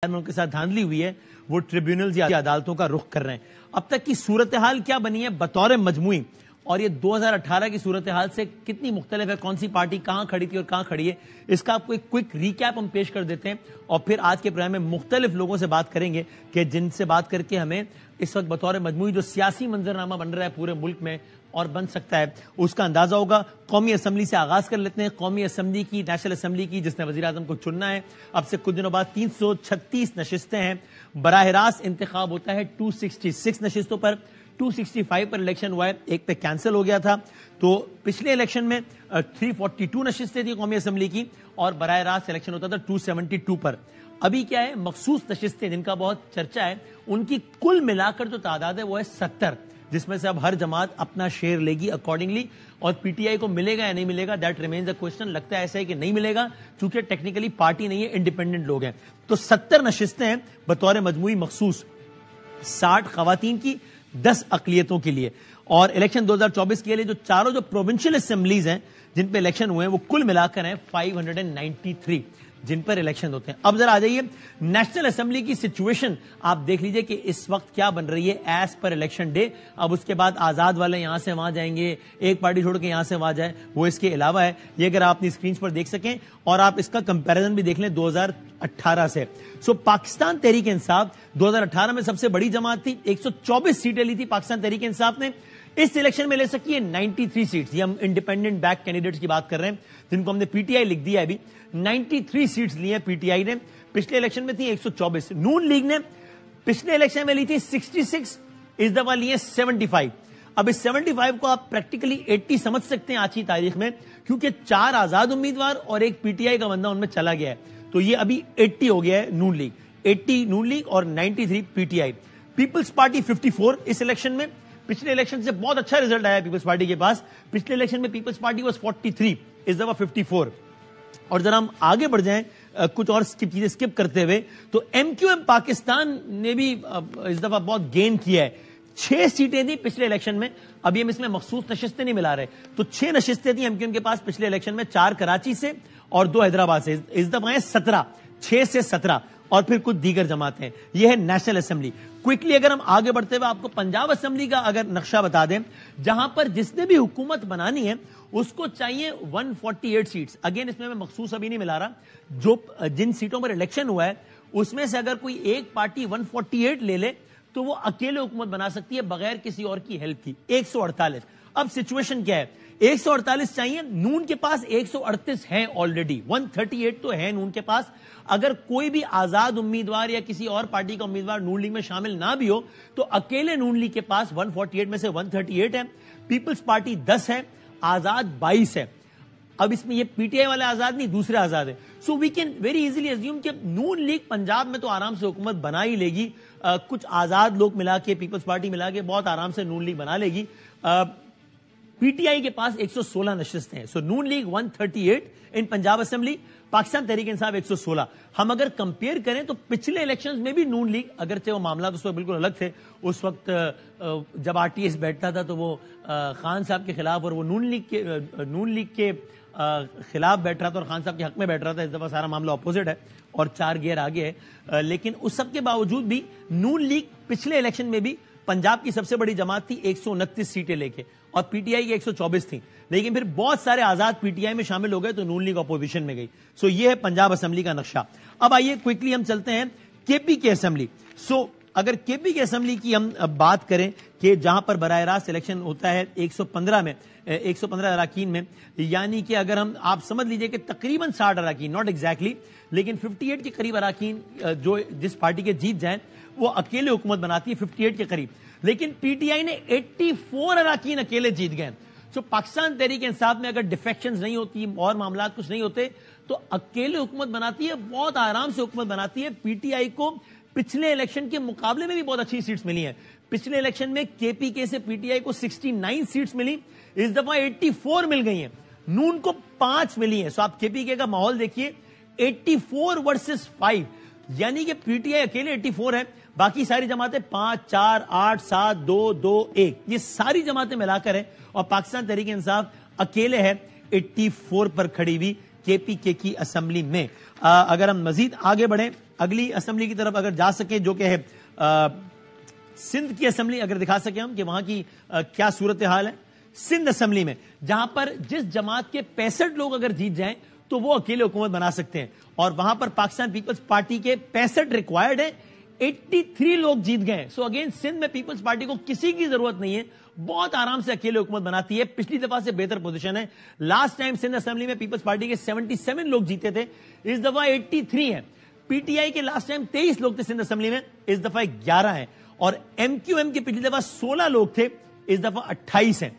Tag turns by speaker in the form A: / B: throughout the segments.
A: ان کے ساتھ دھاندلی ہوئی ہے وہ ٹریبیونلز یا عدالتوں کا رخ کر رہے ہیں. اب تک کی صورتحال کیا بنی ہے بطور مجموعی, اور یہ 2018 کی صورتحال سے کتنی مختلف ہے, کون سی پارٹی کہاں کھڑی تھی اور کہاں کھڑی ہے, اس کا آپ کو ایک کوئک ریکیپ ہم پیش کر دیتے ہیں. اور پھر آج کے پروگرام میں مختلف لوگوں سے بات کریں گے کہ جن سے بات کر کے ہمیں اس وقت بطور مجموعی جو سیاسی منظرنامہ بن رہا ہے پورے ملک میں اور بن سکتا ہے اس کا اندازہ ہوگا. قومی اسمبلی سے آغاز کر لیتے ہیں. قومی اسمبلی کی, نیشنل اسمبلی کی, جس نے وزیر اعظم کو چننا ہے. اب سے کچھ دنوں بعد 336 نشستیں ہیں. براہ راست انتخاب ہوتا ہے 266 نشستوں پر. 265 پر الیکشن ہوا ہے, ایک پہ کینسل ہو گیا تھا. تو پچھلے الیکشن میں 342 نشستیں تھی قومی اسمبلی کی اور براہ راست الیکشن ہوتا تھا 272 پر. ابھی کیا ہے, مخصوص نشستیں جن کا بہت چرچا ہے ان کی کل ملا کر جو تعداد ہے وہ ہے 70, جس میں سے اب ہر جماعت اپنا شیئر لے گی اکارڈنگلی. اور پی ٹی آئی کو ملے گا یا نہیں ملے گا, دیٹ ریمینز اے کوسچن. لگتا ہے ایسا ہے کہ نہیں ملے گا چونکہ ٹیکنیکلی پارٹی نہیں ہے, انڈیپینڈنٹ لوگ ہیں. تو 70 نشستیں ہیں بطور مجموعی مخصوص, 60 خواتین کی, 10 اقلیتوں کے لیے. اور الیکشن 2024 کے لیے جو چاروں جو پروونشل اسمبلیز ہیں جن پہ الیکشن ہوئے ہیں وہ کل ملا کر ہیں 593 جن پر الیکشن ہوتے ہیں. اب ذرا آ جائیے نیشنل اسمبلی کی سچویشن آپ دیکھ لیجئے کہ اس وقت کیا بن رہی ہے ایز پر الیکشن ڈے. اب اس کے بعد آزاد والے یہاں سے وہاں جائیں گے, ایک پارٹی چھوڑ کے یہاں سے وہاں جائیں, وہ اس کے علاوہ ہے. یہ اگر آپ اپنی اسکرینز پر دیکھ سکیں اور آپ اس کا کمپیریزن بھی دیکھ لیں 2018 سے. سو پاکستان تحریک انصاف 2018 میں سب سے بڑی جماعت تھی, 124 سیٹیں لی تھی پاکستان تحریک انصاف نے. اس الیکشن میں لے سکی ہے 93 سیٹس. یہ ہم انڈیپینڈنٹ بیک کینڈیڈیٹس کی بات کر رہے ہیں جن کو ہم نے پی ٹی آئی لکھ دیا ہے. ابھی 93 سیٹس لی ہیں پی ٹی آئی نے. پچھلے الیکشن میں تھی 124. نون لیگ نے پچھلے الیکشن میں لی تھی 66, اس دفعہ لی ہے 75. اب اس 75 کو آپ پریکٹیکلی 80 سمجھ سکتے ہیں آج کی تاریخ میں, کیونکہ 4 آزاد امیدوار اور ایک پی ٹی آئی کا بندہ ان میں چلا گیا ہے. تو یہ ابھی 80 ہو گیا ہے نون لیگ, 80 نون لیگ اور 93 PTI. Peoples party 54 اس الیکشن میں. پچھلے الیکشن سے بہت اچھا رزلٹ آیا پیپلز پارٹی کے پاس. پچھلے الیکشن میں پیپلز پارٹی واز 43, اس دفعہ 54. اور ذرا ہم آگے بڑھ جائیں کچھ اور چیزیں اسکپ کرتے ہوئے, تو ایم کیو ایم پاکستان نے بھی اس دفعہ بہت گین کیا ہے. 6 سیٹیں تھیں پچھلے الیکشن میں, ابھی ہم اس میں مخصوص نشستیں نہیں ملا رہے. تو 6 نشستیں تھیں ایم کیو ایم کے پاس پچھلے الیکشن میں, 4 کراچی سے اور 2 حیدرآباد سے. اس دفعہ ہیں 17, 6 سے 17 اور پھر کچھ دیگر جماعتیں. یہ ہے نیشنل اسمبلی. کوئکلی اگر ہم آگے بڑھتے ہوئے آپ کو پنجاب اسمبلی کا اگر نقشہ بتا دیں, جہاں پر جس نے بھی حکومت بنانی ہے اس کو چاہیے 148 سیٹس. اگین اس میں مخصوص ابھی نہیں ملا رہا, جو جن سیٹوں پر الیکشن ہوا ہے اس میں سے اگر کوئی ایک پارٹی 148 لے لے تو وہ اکیلے حکومت بنا سکتی ہے بغیر کسی اور کی ہیلپ کی. 148. اب سچویشن کیا ہے, 148 چاہیے, نون کے پاس 138 ہیں آلریڈی, 138 تو ہے نون کے پاس. اگر کوئی بھی آزاد امیدوار یا کسی اور پارٹی کا امیدوار نون لیگ میں شامل نہ بھی ہو تو اکیلے نون لیگ کے پاس 148 میں سے 138 ہے. پیپلز پارٹی 10 ہے, آزاد 22 ہے. اب اس میں یہ پی ٹی آئی والے آزاد نہیں, دوسرے آزاد ہیں. So we can very easily assume کہ نون لیگ پنجاب میں تو آرام سے حکومت بنا ہی لے گی. کچھ آزاد لوگ ملا کے, پیپلز پارٹی ملا کے بہت آرام سے نون لیگ بنا لے گی. پی ٹی آئی کے پاس 116 نشستیں ہیں. سو نون لیگ 138 ان پنجاب اسمبلی, پاکستان تحریک انصاف 116. ہم اگر کمپیئر کریں تو پچھلے الیکشنز میں بھی نون لیگ, اگرچہ وہ معاملات اس وقت بالکل الگ تھے, اس وقت جب آر ٹی ایس بیٹھتا تھا تو وہ خان صاحب کے خلاف اور وہ نون لیگ کے خلاف بیٹھ رہا تھا اور خان صاحب کے حق میں بیٹھ رہا تھا. اس دفعہ سارا معاملہ اپوزٹ ہے اور 4 گیئر آگے ہے. لیکن اس سب کے باوجود بھی نون لیگ پچھلے الیکشن میں بھی پنجاب کی سب سے بڑی جماعت تھی 129 سیٹیں لے کے, اور پی ٹی آئی کی 124 تھیں. لیکن پھر بہت سارے آزاد پی ٹی آئی میں شامل ہو گئے تو نون لیگ اپوزیشن میں گئی. سو یہ ہے پنجاب اسمبلی کا نقشہ. اب آئیے کوئکلی ہم چلتے ہیں کے پی کے اسمبلی. سو اگر کے پی کے اسمبلی کی ہم بات کریں کہ جہاں پر براہ راست الیکشن ہوتا ہے 115 میں, 115 اراکین میں, یعنی کہ اگر ہم آپ سمجھ لیجئے کہ تقریباً 60 اراکین, ناٹ ایگزیکٹلی, لیکن 58 کے قریب اراکین جو جس پارٹی کے جیت جائیں وہ اکیلے حکومت بناتی ہے 58 کے قریب. لیکن پی ٹی آئی نے 84 اراکین اکیلے جیت گئے. سو پاکستان تحریک انصاف میں اگر ڈیفیکشنز نہیں ہوتی اور معاملات کچھ نہیں ہوتے تو اکیلے حکومت بناتی ہے, بہت آرام سے حکومت بناتی ہے. پی ٹی آئی کو پچھلے الیکشن کے مقابلے میں بھی بہت اچھی سیٹس ملی ہیں. پچھلے الیکشن میں کے پی کے سے پی ٹی آئی کو 69 سیٹس ملی, اس دفعہ 84 مل گئی ہیں. نون کو 5 ملی ہیں. سو آپ کے پی کے کا ماحول دیکھیے, 84 ورسز 5, یعنی کہ پی ٹی آئی اکیلے 84 ہے, باقی ساری جماعتیں 5, 4, 8, 7, 2, 2, 1, یہ ساری جماعتیں ملا کر ہیں, اور پاکستان تحریک انصاف اکیلے ہے 84 پر کھڑی ہوئی کے پی کے کی اسمبلی میں. اگر ہم مزید آگے بڑھیں اگلی اسمبلی کی طرف اگر جا سکیں جو کہ ہے سندھ کی اسمبلی، اگر دکھا سکیں ہم کہ وہاں کی کیا صورتحال ہے سندھ اسمبلی میں، جہاں پر جس جماعت کے 65 لوگ اگر جیت جائیں تو وہ اکیلے حکومت بنا سکتے ہیں، اور وہاں پر پاکستان پیپلز پارٹی کے 65 ریکوائرڈ ہیں، 83 لوگ جیت گئے. سو اگین سندھ میں پیپلز پارٹی کو کسی کی ضرورت نہیں ہے، بہت آرام سے اکیلے حکومت بناتی ہے. پچھلی دفعہ سے بہتر پوزیشن ہے. لاسٹ ٹائم سندھ اسمبلی میں پیپلز پارٹی کے 77 لوگ جیتے تھے، اس دفعہ 83 ہیں. پی ٹی آئی کے لاسٹ ٹائم 23 لوگ تھے سندھ اسمبلی میں، اس دفعہ 11 ہیں. اور ایم کیو ایم کے پچھلی دفعہ 16 لوگ تھے، اس دفعہ 28 ہیں.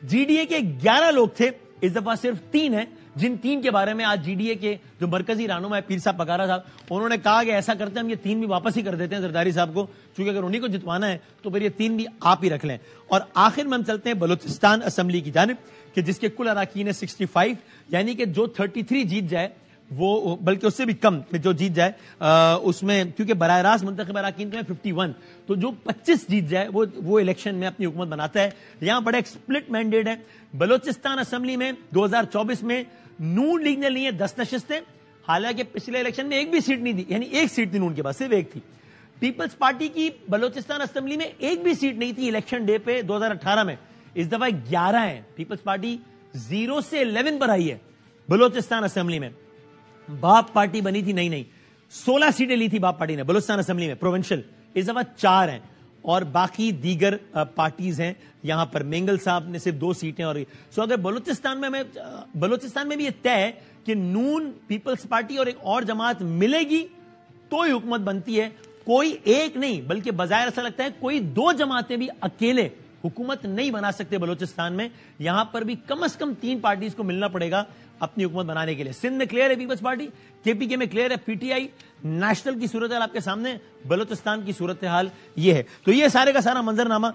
A: جی ڈی اے کے 11 لوگ تھے، اس دفعہ صرف 3 ہیں، جن 3 کے بارے میں آج جی ڈی اے کے جو مرکزی رہنما ہے پیر صاحب پکارا صاحب، انہوں نے کہا کہ ایسا کرتے ہیں ہم یہ 3 بھی واپس ہی کر دیتے ہیں زرداری صاحب کو، چونکہ اگر انہیں کو جتوانا ہے تو پھر یہ 3 بھی آپ ہی رکھ لیں. اور آخر میں ہم چلتے ہیں بلوچستان اسمبلی کی جانب کہ جس کے کل اراکین ہے 65، یعنی کہ جو 33 جیت جائے وہ، بلکہ اس سے بھی کم جو جیت جائے اس میں، کیونکہ براہ راست منتخب اراکین تو ہے 51، تو جو 25 جیت جائے وہ الیکشن میں اپنی حکومت بناتا ہے. یہاں بڑا ایک سپلٹ مینڈیٹ ہے. بلوچستان اسمبلی میں 2024 میں نون لیگ نے لی ہے 10 نشستیں، حالانکہ پچھلے الیکشن میں ایک بھی سیٹ نہیں دی، یعنی ایک سیٹ تھی نون کے پاس، صرف ایک تھی. پیپلز پارٹی کی بلوچستان اسمبلی میں ایک بھی سیٹ نہیں تھی الیکشن ڈے پہ 2018 میں، اس دفعہ 11 ہیں. پیپلز پارٹی 0 سے 11 پر آئی ہے بلوچستان اسمبلی میں. باپ پارٹی بنی تھی نہیں 16 سیٹیں لی تھی باپ پارٹی نے بلوچستان اسمبلی میں پروونشل، اس دفعہ 4 ہیں، اور باقی دیگر پارٹیز ہیں. یہاں پر مینگل صاحب نے صرف 2 سیٹیں. اور سو اگر بلوچستان میں بھی یہ طے ہے کہ نون پیپلز پارٹی اور ایک اور جماعت ملے گی تو ہی حکومت بنتی ہے، کوئی ایک نہیں، بلکہ بظاہر ایسا لگتا ہے کوئی 2 جماعتیں بھی اکیلے حکومت نہیں بنا سکتے بلوچستان میں. یہاں پر بھی کم از کم 3 پارٹیز کو ملنا پڑے گا اپنی حکومت بنانے کے لیے. سندھ میں کلیئر ہے پیپلز پارٹی، کے پی کے میں کلیئر ہے پی ٹی آئی. نیشنل کی صورتحال آپ کے سامنے، بلوچستان کی صورتحال یہ ہے. تو یہ سارے کا سارا منظرنامہ